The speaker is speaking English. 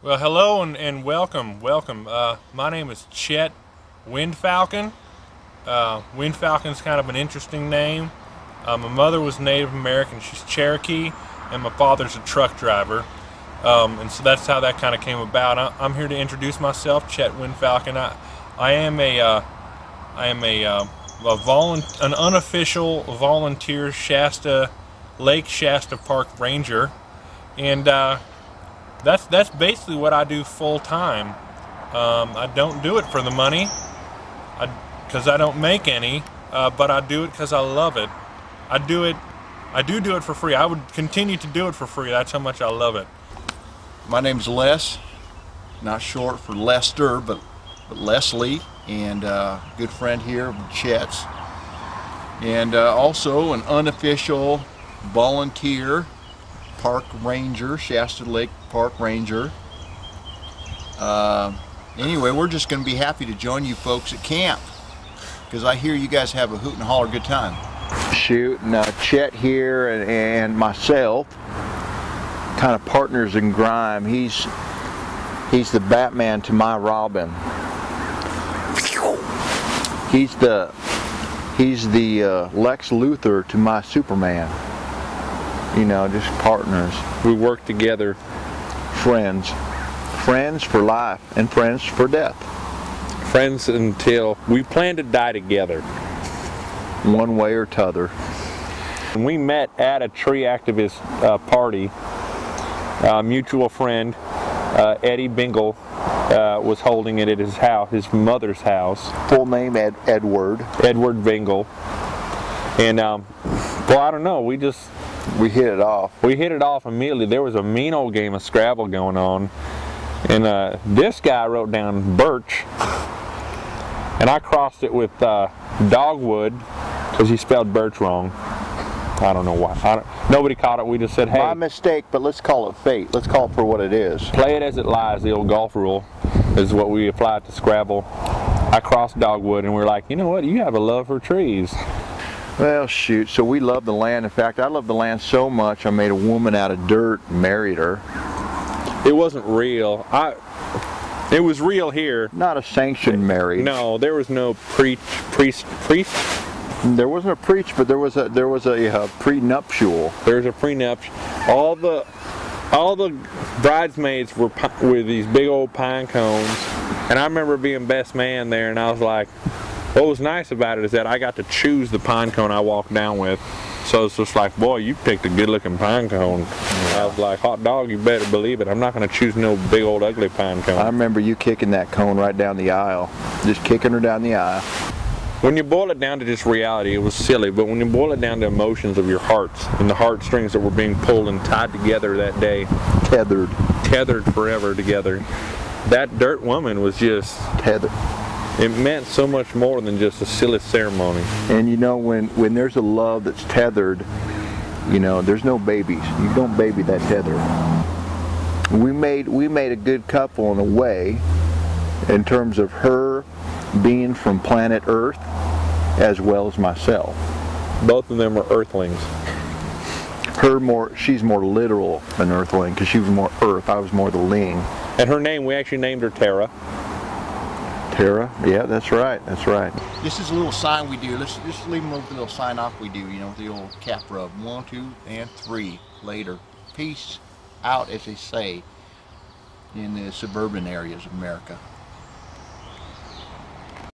Well, hello and welcome. My name is Chet Windfalcon. Windfalcon's kind of an interesting name. My mother was Native American, she's Cherokee, and my father's a truck driver. And so that's how that kind of came about. I'm here to introduce myself, Chet Windfalcon. I am an unofficial volunteer Lake Shasta Park Ranger, and that's basically what I do full time. I don't do it for the money, because I don't make any, but I do it because I love it. I do it for free. I would continue to do it for free. That's how much I love it. My name's Les, not short for Lester, but Leslie, and good friend here, Chet's, and also an unofficial volunteer park ranger, Shasta Lake Park Ranger. Anyway, we're just going to be happy to join you folks at camp, because I hear you guys have a hoot and holler good time. Shoot, and Chet here and myself, kind of partners in crime. He's the Batman to my Robin. He's the Lex Luthor to my Superman. You know, just partners. We work together. Friends for life and friends for death. Friends until we plan to die together, one way or t'other. And we met at a tree activist party. Mutual friend Eddie Bingle was holding it at his house, his mother's house. Full name Edward Bingle. And well, I don't know, we hit it off. We hit it off immediately. There was a mean old game of Scrabble going on, and this guy wrote down birch, and I crossed it with dogwood because he spelled birch wrong. I don't know why. Nobody caught it. We just said, hey. My mistake, but let's call it fate. Let's call it for what it is. Play it as it lies, the old golf rule, is what we applied to Scrabble. I crossed dogwood, and we're like, you know what? You have a love for trees. Well, shoot. So we love the land. In fact, I love the land so much, I made a woman out of dirt and married her. It wasn't real. It was real here. Not a sanctioned marriage. No, there was no priest. There wasn't a preach, but there was a prenuptial. There's a prenuptial. All the bridesmaids were with these big old pine cones, and I remember being best man there, and I was like, what was nice about it is that I got to choose the pine cone I walked down with. So it's just like, boy, you picked a good-looking pine cone. Yeah. I was like, hot dog, you better believe it. I'm not going to choose no big old ugly pine cone. I remember you kicking that cone right down the aisle, just kicking her down the aisle. When you boil it down to just reality, it was silly, but when you boil it down to emotions of your hearts and the heartstrings that were being pulled and tied together that day, tethered forever together, that dirt woman was just tethered. It meant so much more than just a silly ceremony. And you know, when there's a love that's tethered, you know, there's no babies. You don't baby that tether. We made a good couple in a way, in terms of her being from planet Earth as well as myself. Both of them are earthlings. She's more literal than earthling, because she was more earth, I was more the ling. And her name, we actually named her Tara. Tara? Yeah, that's right, that's right. This is a little sign we do. Let's just leave them with a little sign off we do, you know, with the old cap rub. 1, 2, and 3 later. Peace out, as they say in the suburban areas of America.